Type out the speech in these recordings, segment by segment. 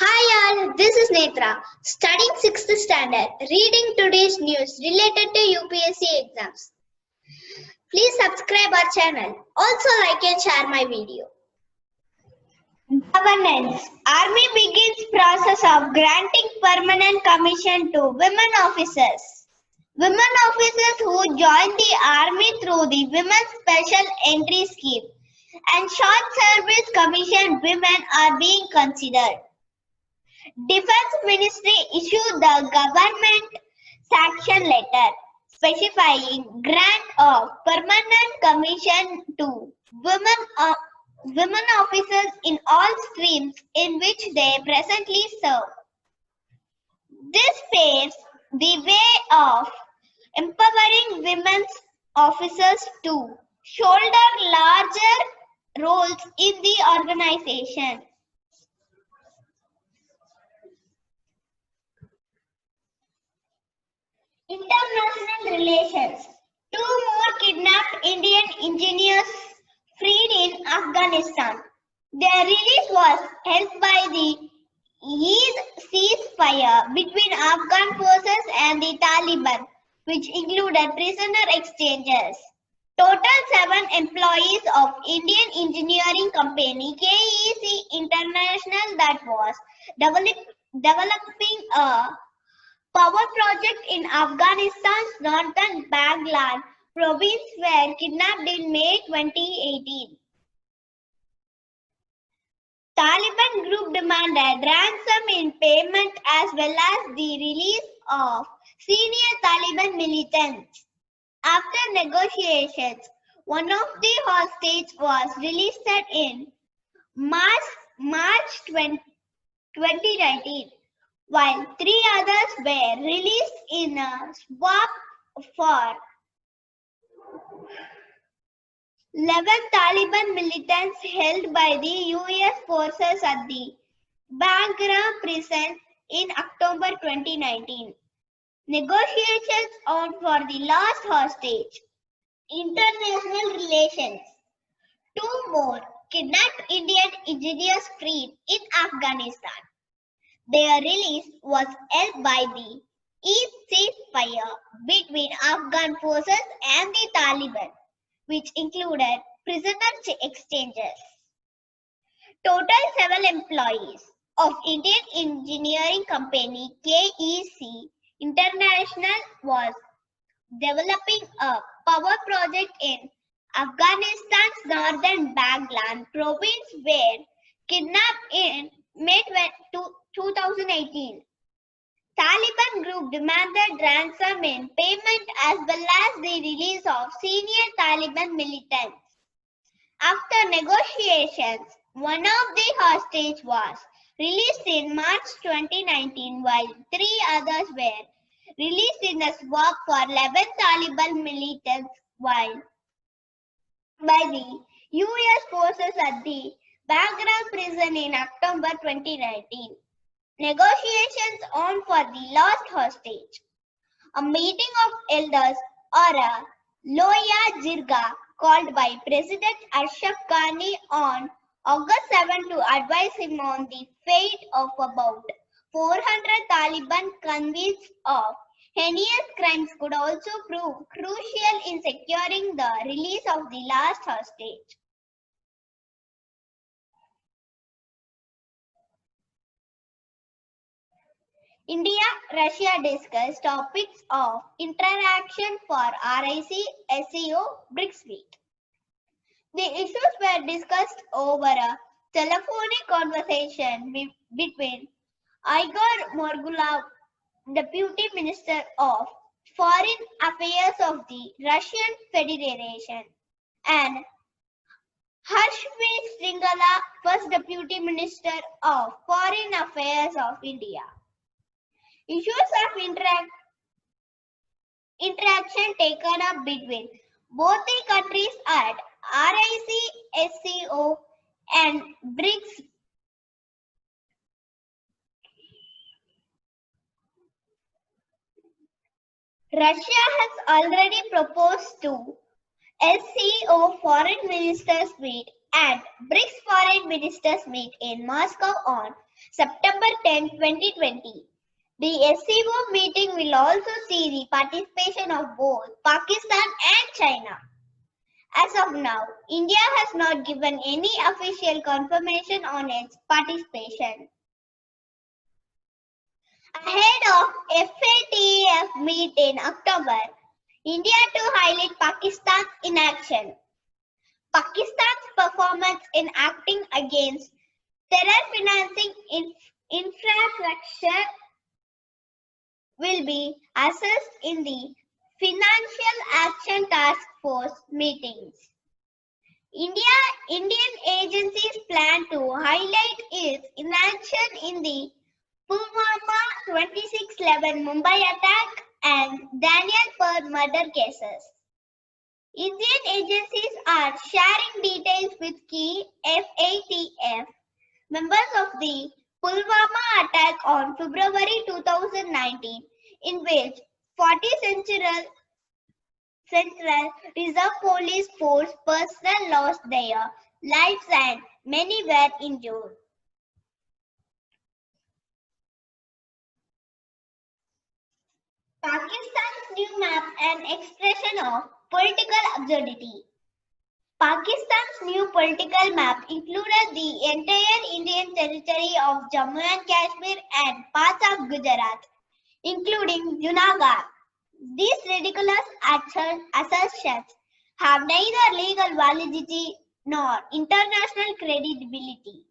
Hi all, this is Netra, studying 6th standard, reading today's news related to UPSC exams. Please subscribe our channel. Also like and share my video. Governance. Army begins process of granting permanent commission to women officers. Women officers who join the army through the Women's Special Entry Scheme and Short Service Commission women are being considered. Defense Ministry issued the government sanction letter specifying grant of permanent commission to women officers in all streams in which they presently serve. This paves the way of empowering women's officers to shoulder larger roles in the organization. International relations. Two more kidnapped Indian engineers freed in Afghanistan. Their release was helped by the Eid ceasefire between Afghan forces and the Taliban, which included prisoner exchanges. Total 7 employees of Indian engineering company KEC International that was developing a power project in Afghanistan's northern Baghlan province were kidnapped in May 2018. Taliban group demanded ransom in payment as well as the release of senior Taliban militants. After negotiations, one of the hostages was released in March 2019. While 3 others were released in a swap for 11 Taliban militants held by the US forces at the Bagram prison in October 2019. Negotiations on for the last hostage. International relations. 2 more kidnapped Indian engineers freed in Afghanistan. Their release was helped by the Eid ceasefire between Afghan forces and the Taliban, which included prisoner exchanges. Total 7 employees of Indian engineering company KEC International was developing a power project in Afghanistan's northern Baghlan province were kidnapped in May 2018. Taliban group demanded ransom in payment as well as the release of senior Taliban militants. After negotiations, one of the hostages was released in March 2019 while 3 others were released in a swap for 11 Taliban militants while by the US forces at the Bagram prison in October 2019. Negotiations on for the last hostage. A meeting of elders or a Loya Jirga called by President Ashraf Ghani on August 7 to advise him on the fate of about 400 Taliban convicts of heinous crimes could also prove crucial in securing the release of the last hostage. India-Russia discussed topics of interaction for RIC, SCO, BRICS meet. The issues were discussed over a telephonic conversation between Igor Morgulov, Deputy Minister of Foreign Affairs of the Russian Federation, and Harshvi Sringala, First Deputy Minister of Foreign Affairs of India. Issues of interaction taken up between both the countries at RIC, SCO and BRICS. Russia has already proposed to SCO Foreign Ministers meet and BRICS Foreign Ministers meet in Moscow on September 10, 2020. The SCO meeting will also see the participation of both Pakistan and China. As of now, India has not given any official confirmation on its participation. Ahead of FATF meet in October, India to highlight Pakistan's inaction. Pakistan's performance in acting against terror financing infrastructure will be assessed in the Financial Action Task Force meetings. Indian agencies plan to highlight its inaction in the Pulwama 26/11 Mumbai attack and Daniel Pearl murder cases. Indian agencies are sharing details with key FATF members of the Pulwama attack on February 2019, in which 40 Central Reserve Police Force personnel lost their lives and many were injured. Pakistan's new map an expression of political absurdity. Pakistan's new political map included the entire Indian territory of Jammu and Kashmir and parts of Gujarat, including Junagadh. These ridiculous assertions have neither legal validity nor international credibility.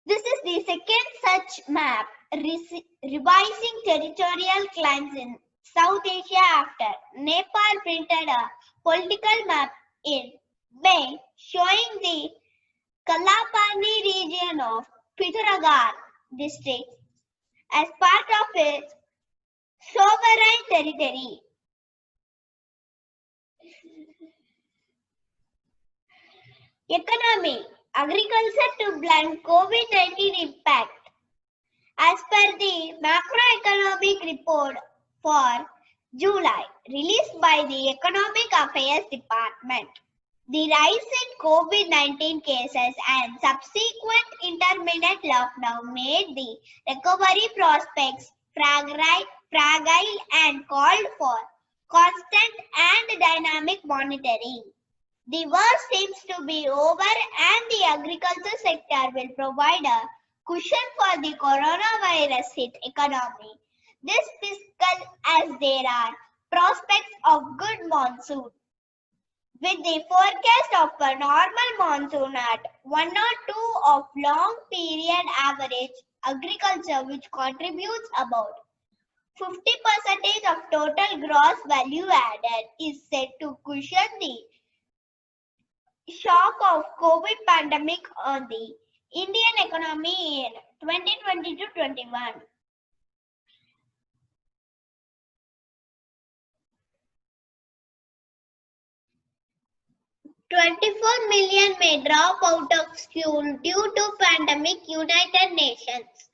This is the second such map revising territorial claims in South Asia after Nepal printed a political map in May showing the Kalapani region of Pithoragarh district as part of its sovereign territory. Economy. Agriculture to blunt COVID-19 impact. As per the macroeconomic report for July, released by the Economic Affairs Department, the rise in COVID-19 cases and subsequent intermittent lockdown made the recovery prospects fragile and called for constant and dynamic monitoring. The worst seems to be over and the agriculture sector will provide a cushion for the coronavirus hit economy this fiscal as there are prospects of good monsoon. With the forecast of a normal monsoon at 1 or 2 of long period average, agriculture which contributes about 50% of total gross value added is said to cushion the shock of COVID pandemic on the Indian economy in 2020 to 21. "24 million may drop out of school due to pandemic, United Nations."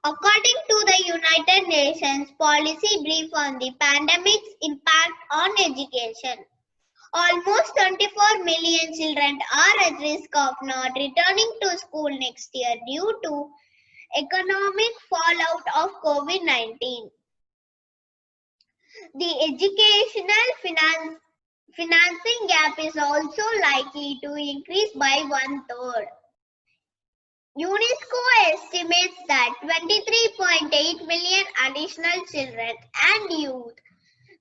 According to the United Nations policy brief on the pandemic's impact on education, almost 24 million children are at risk of not returning to school next year due to economic fallout of COVID-19. The educational financing gap is also likely to increase by 1/3. UNESCO estimates that 23.8 million additional children and youth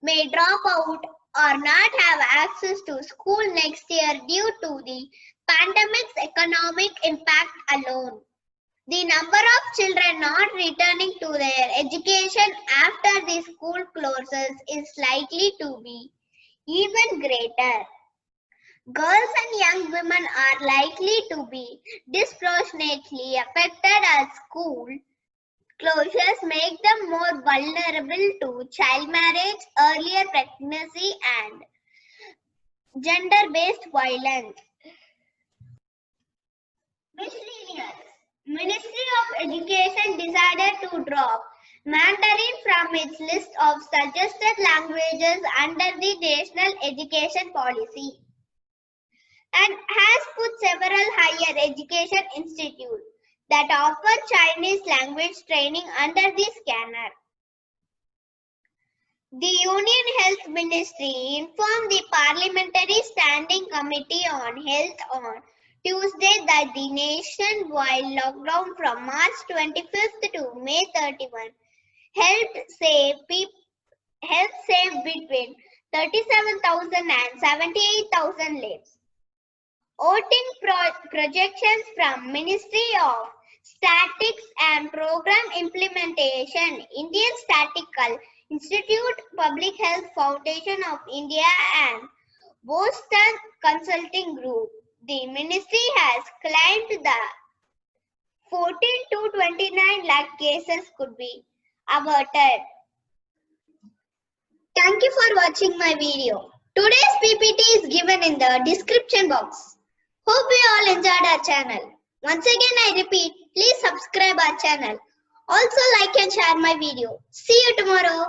may drop out or not have access to school next year due to the pandemic's economic impact alone. The number of children not returning to their education after the school closes is likely to be even greater. Girls and young women are likely to be disproportionately affected as school closures make them more vulnerable to child marriage, earlier pregnancy, and gender-based violence. Miscellaneous. Ministry of Education decided to drop Mandarin from its list of suggested languages under the National Education Policy and has put several higher education institutes, that offer Chinese language training under the scanner. The Union Health Ministry informed the Parliamentary Standing Committee on Health on Tuesday that the nationwide lockdown from March 25th to May 31 helped save between 37,000 and 78,000 lives. Voting projections from Ministry of Statistics and Program Implementation, Indian Statistical Institute, Public Health Foundation of India and Boston Consulting Group. The ministry has claimed that 14 to 29 lakh cases could be averted. Thank you for watching my video. Today's PPT is given in the description box. Hope you all enjoyed our channel. Once again I repeat, please subscribe our channel. Also like and share my video. See you tomorrow.